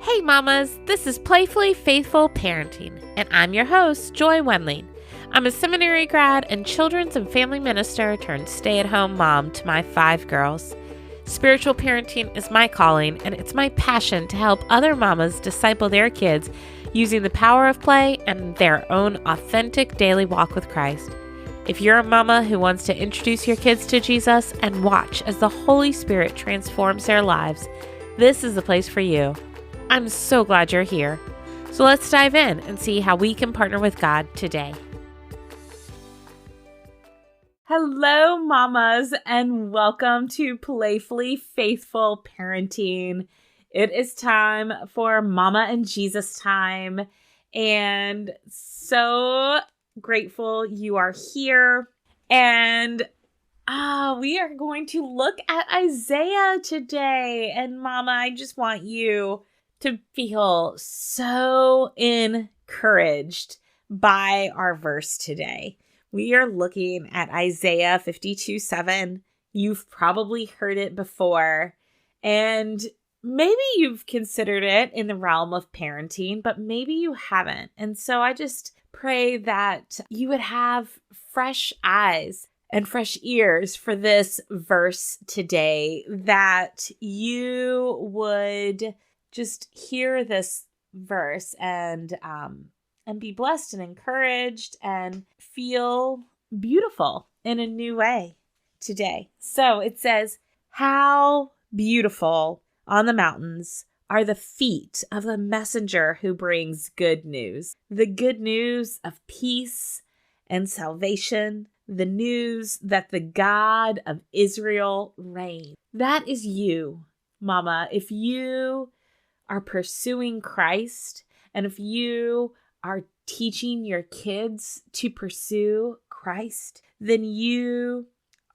Hey mamas, this is Playfully Faithful Parenting, and I'm your host, Joy Wendling. I'm a seminary grad and children's and family minister turned stay-at-home mom to my 5 girls. Spiritual parenting is my calling, and it's my passion to help other mamas disciple their kids using the power of play and their own authentic daily walk with Christ. If you're a mama who wants to introduce your kids to Jesus and watch as the Holy Spirit transforms their lives, this is the place for you. I'm so glad you're here. So let's dive in and see how we can partner with God today. Hello, mamas, and welcome to Playfully Faithful Parenting. It is time for Mama and Jesus time, and so grateful you are here. And we are going to look at Isaiah today. And Mama, I just want you to feel so encouraged by our verse today. We are looking at Isaiah 52:7. You've probably heard it before, and maybe you've considered it in the realm of parenting, but maybe you haven't. And so I just pray that you would have fresh eyes and fresh ears for this verse today, that you would just hear this verse and be blessed and encouraged and feel beautiful in a new way today. So it says, "How beautiful on the mountains are the feet of the messenger who brings good news, the good news of peace and salvation, the news that the God of Israel reigns." That is you, Mama. If you are pursuing Christ, and if you are teaching your kids to pursue Christ, then you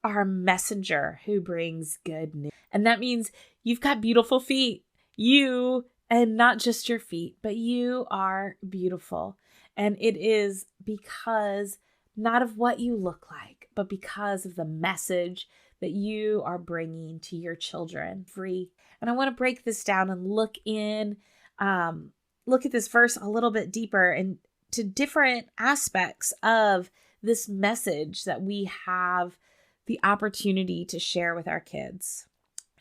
are a messenger who brings good news. And that means you've got beautiful feet. You, and not just your feet, but you are beautiful. And it is because not of what you look like, but because of the message that you are bringing to your children. Free. And I want to break this down and look at this verse a little bit deeper and to different aspects of this message that we have the opportunity to share with our kids.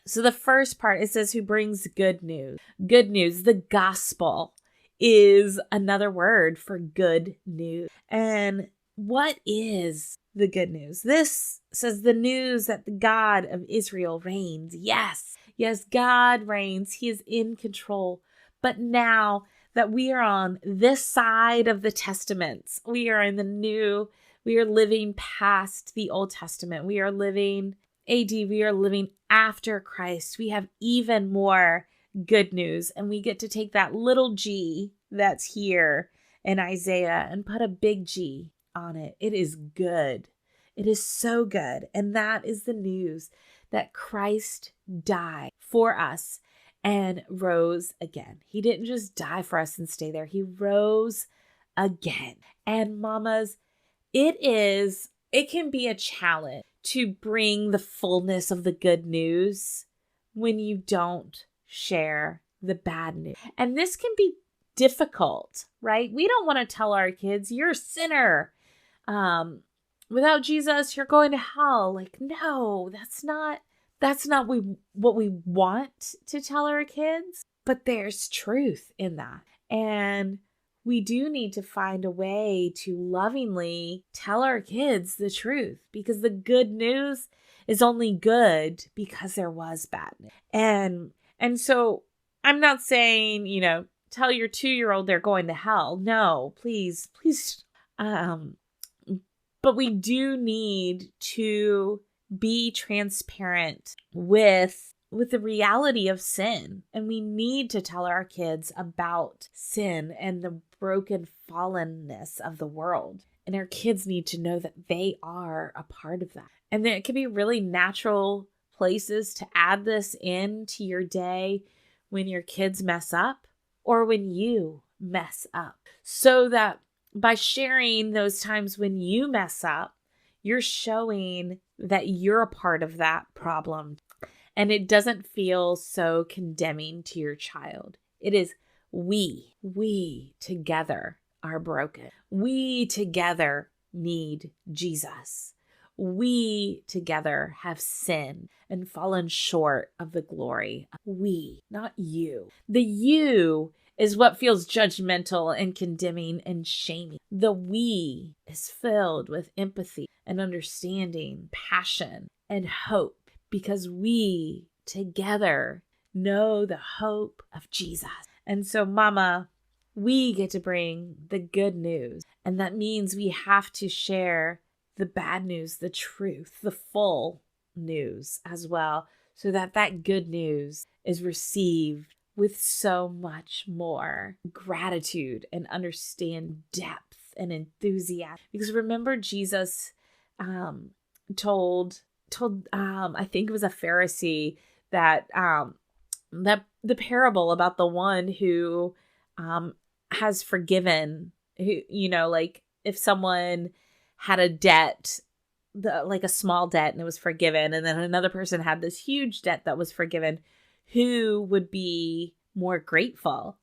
So the first part, it says, who brings good news. Good news, the gospel, is another word for good news. And what is the good news? This says the news that the God of Israel reigns. Yes, God reigns. He is in control. But now that we are on this side of the Testaments, we are in the new, we are living past the Old Testament. We are living AD, we are living after Christ. We have even more good news, and we get to take that little G that's here in Isaiah and put a big G on it. It is good. It is so good. And that is the news that Christ died for us and rose again. He didn't just die for us and stay there. He rose again. And mamas, it can be a challenge to bring the fullness of the good news when you don't share the bad news. And this can be difficult, right? We don't want to tell our kids, you're a sinner. Without Jesus, you're going to hell. Like, no, that's not what we want to tell our kids, but there's truth in that. And we do need to find a way to lovingly tell our kids the truth, because the good news is only good because there was bad news. And so I'm not saying, tell your 2-year-old they're going to hell. No, please. But we do need to be transparent with the reality of sin. And we need to tell our kids about sin and the broken fallenness of the world. And our kids need to know that they are a part of that. And then it can be really natural places to add this into your day when your kids mess up or when you mess up. So that by sharing those times when you mess up, you're showing that you're a part of that problem. And it doesn't feel so condemning to your child. It is we. We together are broken. We together need Jesus. We together have sinned and fallen short of the glory. We, not you. The you is what feels judgmental and condemning and shaming. The we is filled with empathy and understanding, passion and hope, because we together know the hope of Jesus. And so, Mama, we get to bring the good news. And that means we have to share the bad news, the truth, the full news as well, so that that good news is received with so much more gratitude and understand depth and enthusiasm. Because remember, Jesus told I think it was a Pharisee that that the parable about the one who has forgiven, who, like if someone had a debt, like a small debt, and it was forgiven, and then another person had this huge debt that was forgiven, who would be more grateful?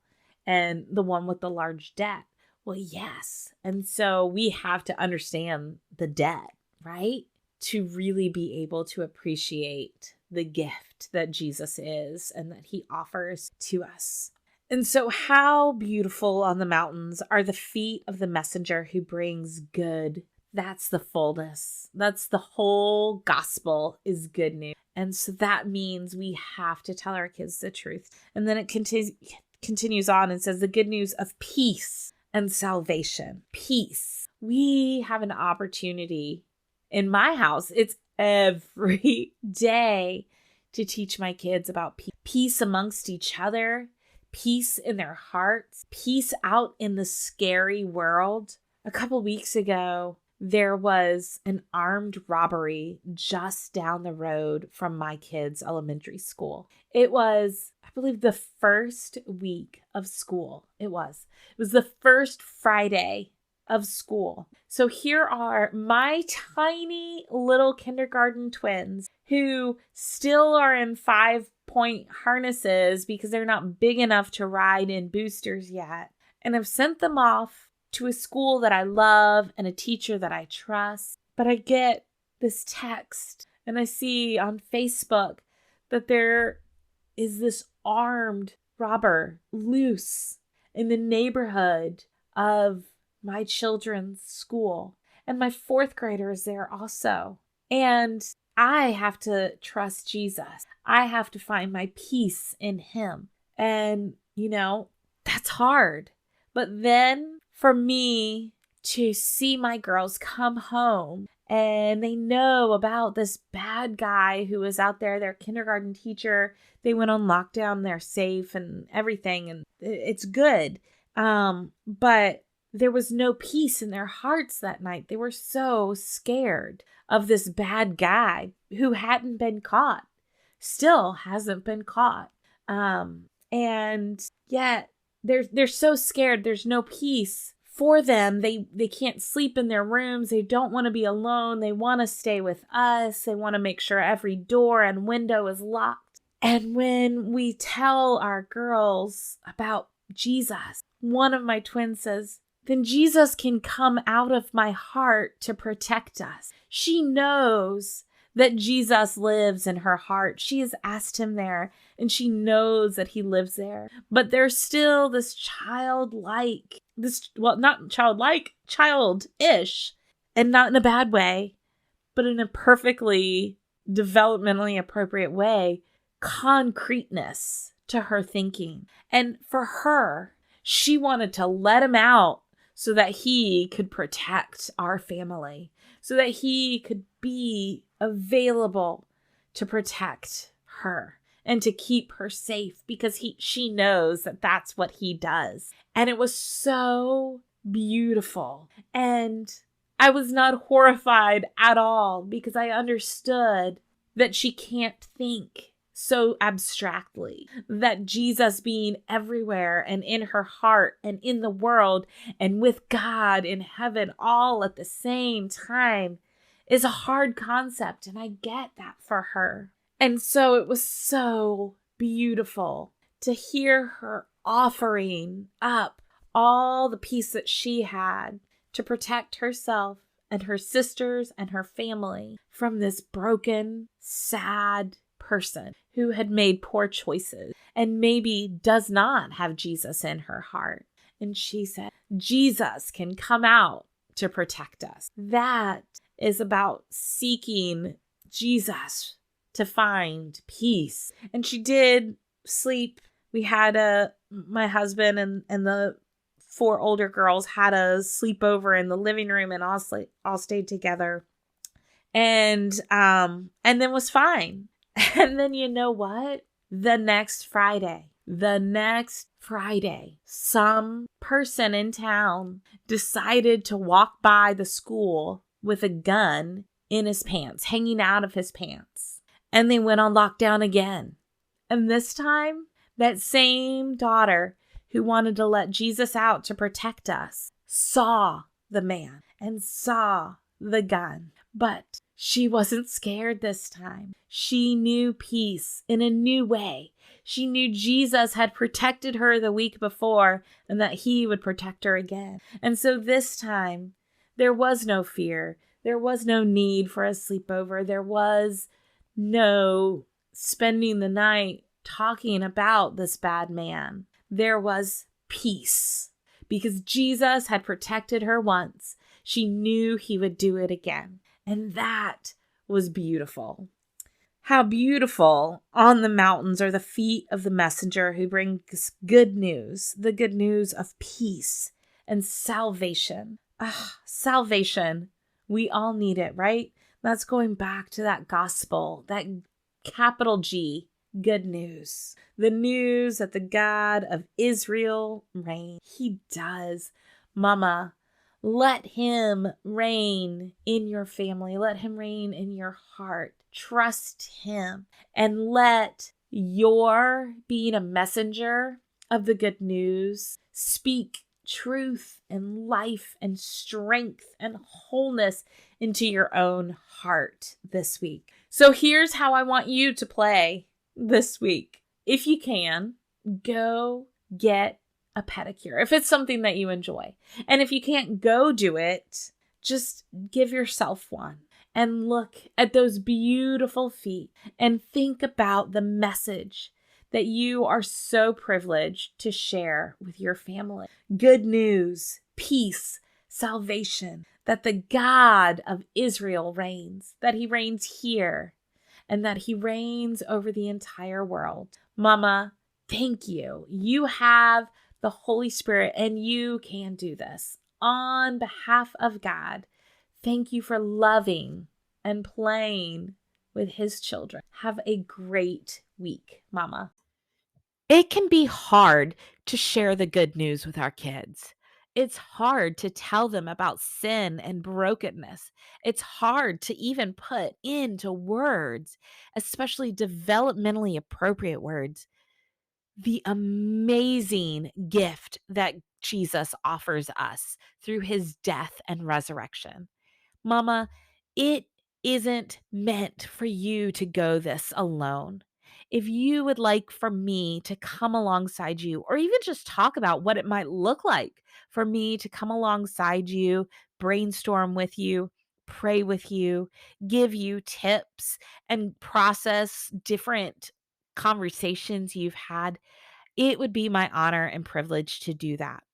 And the one with the large debt. Well, yes. And so we have to understand the debt, right? To really be able to appreciate the gift that Jesus is and that he offers to us. And so how beautiful on the mountains are the feet of the messenger who brings good. That's the fullness. That's the whole gospel is good news. And so that means we have to tell our kids the truth. And then it continues on and says the good news of peace and salvation. Peace. We have an opportunity in my house. It's every day to teach my kids about peace. Peace amongst each other. Peace in their hearts. Peace out in the scary world. A couple weeks ago, there was an armed robbery just down the road from my kids' elementary school. It was, I believe, the first week of school. It was the first Friday of school. So here are my tiny little kindergarten twins who still are in 5-point harnesses because they're not big enough to ride in boosters yet. And I've sent them off to a school that I love and a teacher that I trust. But I get this text and I see on Facebook that there is this armed robber loose in the neighborhood of my children's school. And my 4th grader is there also. And I have to trust Jesus. I have to find my peace in him. And, that's hard. But then for me to see my girls come home and they know about this bad guy who was out there, their kindergarten teacher, they went on lockdown, they're safe and everything, and it's good. But there was no peace in their hearts that night. They were so scared of this bad guy who hadn't been caught, still hasn't been caught. And yet they're so scared. There's no peace for them. They can't sleep in their rooms. They don't want to be alone. They want to stay with us. They want to make sure every door and window is locked. And when we tell our girls about Jesus, one of my twins says, then Jesus can come out of my heart to protect us. She knows that Jesus lives in her heart. She has asked him there, and she knows that he lives there. But there's still this childish, and not in a bad way, but in a perfectly developmentally appropriate way, concreteness to her thinking. And for her, she wanted to let him out so that he could protect our family, so that he could be available to protect her and to keep her safe, because she knows that that's what he does. And it was so beautiful. And I was not horrified at all, because I understood that she can't think so abstractly, that Jesus being everywhere and in her heart and in the world and with God in heaven all at the same time is a hard concept. And I get that for her. And so it was so beautiful to hear her offering up all the peace that she had to protect herself and her sisters and her family from this broken, sad person who had made poor choices and maybe does not have Jesus in her heart. And she said, Jesus can come out to protect us. That is about seeking Jesus to find peace. And she did sleep. We had my husband and the 4 older girls had a sleepover in the living room and all stayed together. And then was fine. And then you know what? The next Friday, some person in town decided to walk by the school with a gun in his pants, hanging out of his pants. And they went on lockdown again. And this time, that same daughter who wanted to let Jesus out to protect us saw the man and saw the gun. But she wasn't scared this time. She knew peace in a new way. She knew Jesus had protected her the week before and that he would protect her again. And so this time, there was no fear. There was no need for a sleepover. There was no spending the night talking about this bad man. There was peace because Jesus had protected her once. She knew he would do it again. And that was beautiful. How beautiful on the mountains are the feet of the messenger who brings good news, the good news of peace and salvation. Salvation. We all need it, right? That's going back to that gospel, that capital G, good news. The news that the God of Israel reigns. He does. Mama, let him reign in your family. Let him reign in your heart. Trust him and let your being a messenger of the good news speak truth and life and strength and wholeness into your own heart this week. So here's how I want you to play this week. If you can, go get a pedicure if it's something that you enjoy. And if you can't go do it, just give yourself one and look at those beautiful feet and think about the message that you are so privileged to share with your family. Good news, peace, salvation, that the God of Israel reigns, that he reigns here, and that he reigns over the entire world. Mama, thank you. You have the Holy Spirit and you can do this. On behalf of God, thank you for loving and playing with his children. Have a great week, Mama. It can be hard to share the good news with our kids. It's hard to tell them about sin and brokenness. It's hard to even put into words, especially developmentally appropriate words, the amazing gift that Jesus offers us through his death and resurrection. Mama, it isn't meant for you to go this alone. If you would like for me to come alongside you, or even just talk about what it might look like for me to come alongside you, brainstorm with you, pray with you, give you tips, and process different conversations you've had, it would be my honor and privilege to do that.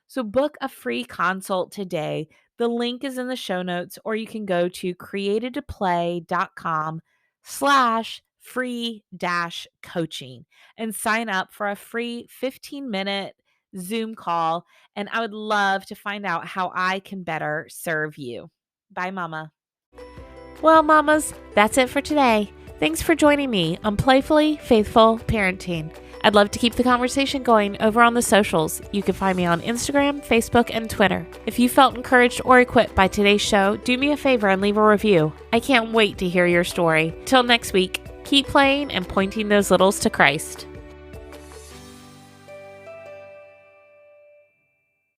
So book a free consult today. The link is in the show notes, or you can go to createdtoplay.com/free-coaching and sign up for a free 15-minute Zoom call. And I would love to find out how I can better serve you. Bye, Mama. Well, mamas, that's it for today. Thanks for joining me on Playfully Faithful Parenting. I'd love to keep the conversation going over on the socials. You can find me on Instagram, Facebook, and Twitter. If you felt encouraged or equipped by today's show, do me a favor and leave a review. I can't wait to hear your story. Till next week, keep playing and pointing those littles to Christ.